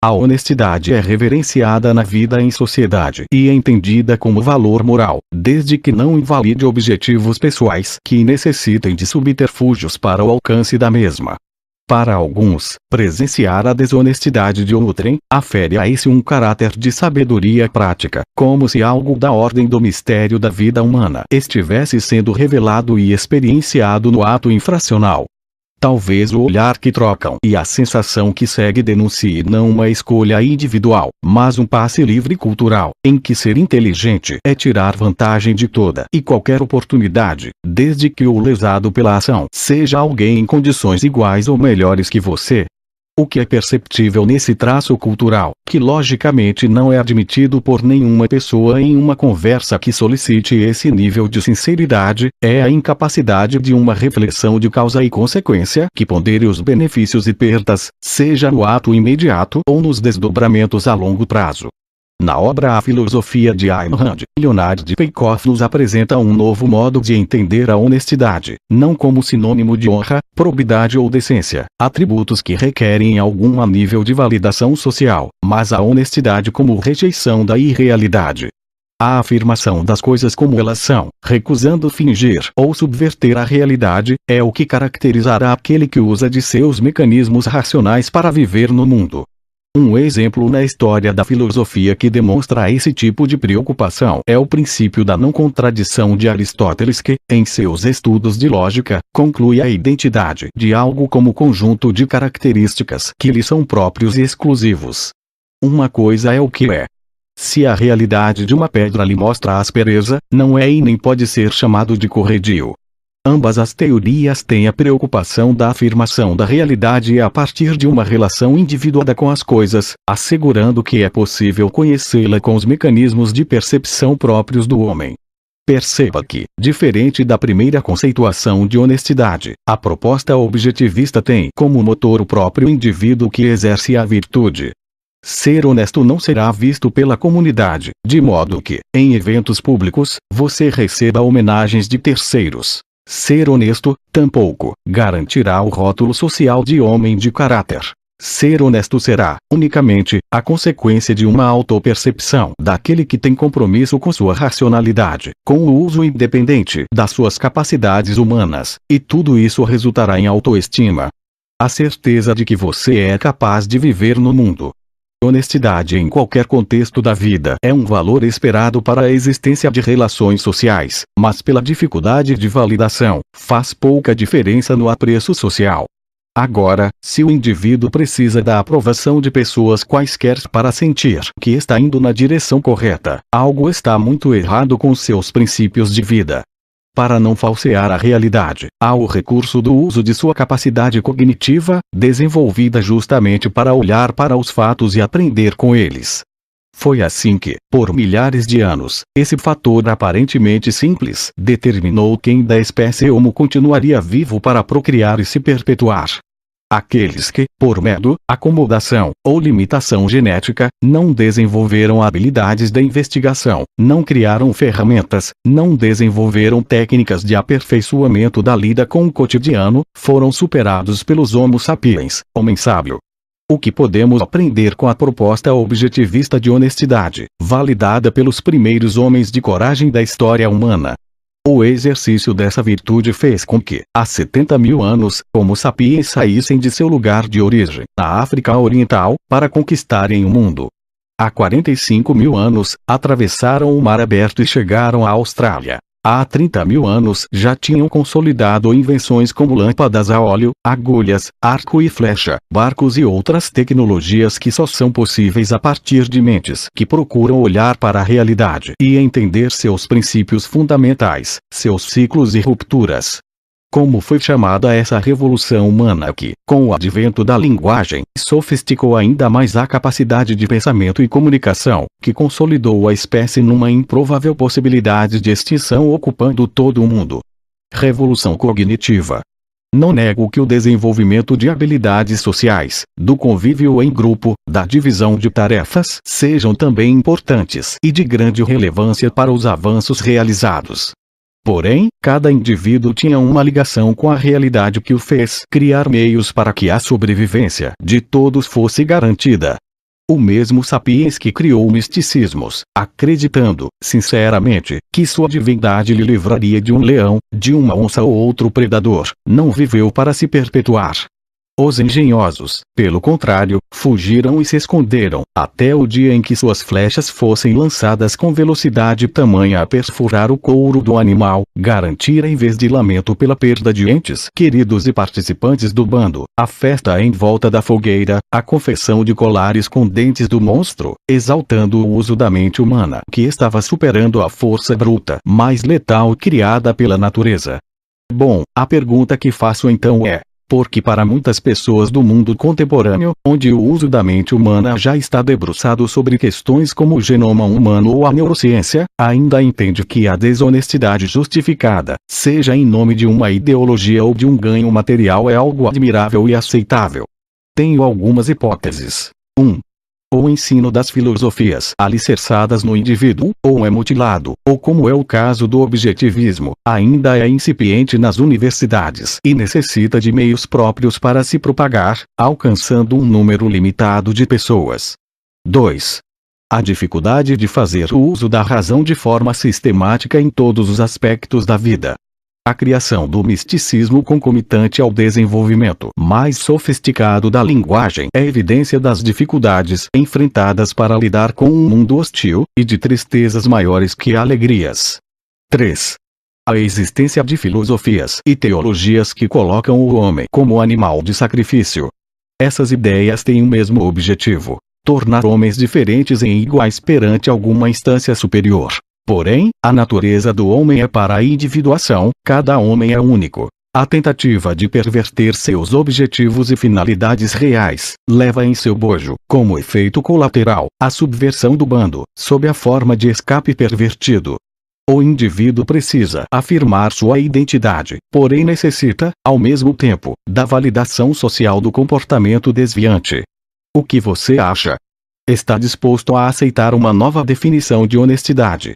A honestidade é reverenciada na vida em sociedade e é entendida como valor moral, desde que não invalide objetivos pessoais que necessitem de subterfúgios para o alcance da mesma. Para alguns, presenciar a desonestidade de outrem, afere a esse um caráter de sabedoria prática, como se algo da ordem do mistério da vida humana estivesse sendo revelado e experienciado no ato infracional. Talvez o olhar que trocam e a sensação que segue denuncie não uma escolha individual, mas um passe livre cultural, em que ser inteligente é tirar vantagem de toda e qualquer oportunidade, desde que o lesado pela ação seja alguém em condições iguais ou melhores que você. O que é perceptível nesse traço cultural, que logicamente não é admitido por nenhuma pessoa em uma conversa que solicite esse nível de sinceridade, é a incapacidade de uma reflexão de causa e consequência que pondere os benefícios e perdas, seja no ato imediato ou nos desdobramentos a longo prazo. Na obra A Filosofia de Ayn Rand, Leonard Peikoff nos apresenta um novo modo de entender a honestidade, não como sinônimo de honra, probidade ou decência, atributos que requerem algum nível de validação social, mas a honestidade como rejeição da irrealidade. A afirmação das coisas como elas são, recusando fingir ou subverter a realidade, é o que caracterizará aquele que usa de seus mecanismos racionais para viver no mundo. Um exemplo na história da filosofia que demonstra esse tipo de preocupação é o princípio da não contradição de Aristóteles que, em seus estudos de lógica, conclui a identidade de algo como conjunto de características que lhe são próprios e exclusivos. Uma coisa é o que é. Se a realidade de uma pedra lhe mostra aspereza, não é e nem pode ser chamado de corredio. Ambas as teorias têm a preocupação da afirmação da realidade a partir de uma relação individuada com as coisas, assegurando que é possível conhecê-la com os mecanismos de percepção próprios do homem. Perceba que, diferente da primeira conceituação de honestidade, a proposta objetivista tem como motor o próprio indivíduo que exerce a virtude. Ser honesto não será visto pela comunidade, de modo que, em eventos públicos, você receba homenagens de terceiros. Ser honesto, tampouco, garantirá o rótulo social de homem de caráter. Ser honesto será, unicamente, a consequência de uma autopercepção daquele que tem compromisso com sua racionalidade, com o uso independente das suas capacidades humanas, e tudo isso resultará em autoestima. A certeza de que você é capaz de viver no mundo. Honestidade em qualquer contexto da vida é um valor esperado para a existência de relações sociais, mas pela dificuldade de validação, faz pouca diferença no apreço social. Agora, se o indivíduo precisa da aprovação de pessoas quaisquer para sentir que está indo na direção correta, algo está muito errado com seus princípios de vida. Para não falsear a realidade, há o recurso do uso de sua capacidade cognitiva, desenvolvida justamente para olhar para os fatos e aprender com eles. Foi assim que, por milhares de anos, esse fator aparentemente simples determinou quem da espécie Homo continuaria vivo para procriar e se perpetuar. Aqueles que, por medo, acomodação, ou limitação genética, não desenvolveram habilidades da investigação, não criaram ferramentas, não desenvolveram técnicas de aperfeiçoamento da lida com o cotidiano, foram superados pelos Homo sapiens, homem sábio. O que podemos aprender com a proposta objetivista de honestidade, validada pelos primeiros homens de coragem da história humana? O exercício dessa virtude fez com que, há 70 mil anos, Homo sapiens saíssem de seu lugar de origem, na África Oriental, para conquistarem o mundo. Há 45 mil anos, atravessaram o mar aberto e chegaram à Austrália. Há 30 mil anos já tinham consolidado invenções como lâmpadas a óleo, agulhas, arco e flecha, barcos e outras tecnologias que só são possíveis a partir de mentes que procuram olhar para a realidade e entender seus princípios fundamentais, seus ciclos e rupturas. Como foi chamada essa revolução humana que, com o advento da linguagem, sofisticou ainda mais a capacidade de pensamento e comunicação, que consolidou a espécie numa improvável possibilidade de extinção ocupando todo o mundo? Revolução cognitiva. Não nego que o desenvolvimento de habilidades sociais, do convívio em grupo, da divisão de tarefas, sejam também importantes e de grande relevância para os avanços realizados. Porém, cada indivíduo tinha uma ligação com a realidade que o fez criar meios para que a sobrevivência de todos fosse garantida. O mesmo Sapiens que criou misticismos, acreditando, sinceramente, que sua divindade lhe livraria de um leão, de uma onça ou outro predador, não viveu para se perpetuar. Os engenhosos, pelo contrário, fugiram e se esconderam, até o dia em que suas flechas fossem lançadas com velocidade tamanha a perfurar o couro do animal, garantir em vez de lamento pela perda de entes queridos e participantes do bando, a festa em volta da fogueira, a confecção de colares com dentes do monstro, exaltando o uso da mente humana que estava superando a força bruta, mais letal criada pela natureza. Bom, a pergunta que faço então é: porque para muitas pessoas do mundo contemporâneo, onde o uso da mente humana já está debruçado sobre questões como o genoma humano ou a neurociência, ainda entende que a desonestidade justificada, seja em nome de uma ideologia ou de um ganho material, é algo admirável e aceitável? Tenho algumas hipóteses. 1. O ensino das filosofias alicerçadas no indivíduo, ou é mutilado, ou como é o caso do objetivismo, ainda é incipiente nas universidades e necessita de meios próprios para se propagar, alcançando um número limitado de pessoas. 2. A dificuldade de fazer o uso da razão de forma sistemática em todos os aspectos da vida. A criação do misticismo concomitante ao desenvolvimento mais sofisticado da linguagem é evidência das dificuldades enfrentadas para lidar com um mundo hostil, e de tristezas maiores que alegrias. 3. A existência de filosofias e teologias que colocam o homem como animal de sacrifício. Essas ideias têm o mesmo objetivo: tornar homens diferentes e iguais perante alguma instância superior. Porém, a natureza do homem é para a individuação, cada homem é único. A tentativa de perverter seus objetivos e finalidades reais, leva em seu bojo, como efeito colateral, a subversão do bando, sob a forma de escape pervertido. O indivíduo precisa afirmar sua identidade, porém necessita, ao mesmo tempo, da validação social do comportamento desviante. O que você acha? Está disposto a aceitar uma nova definição de honestidade,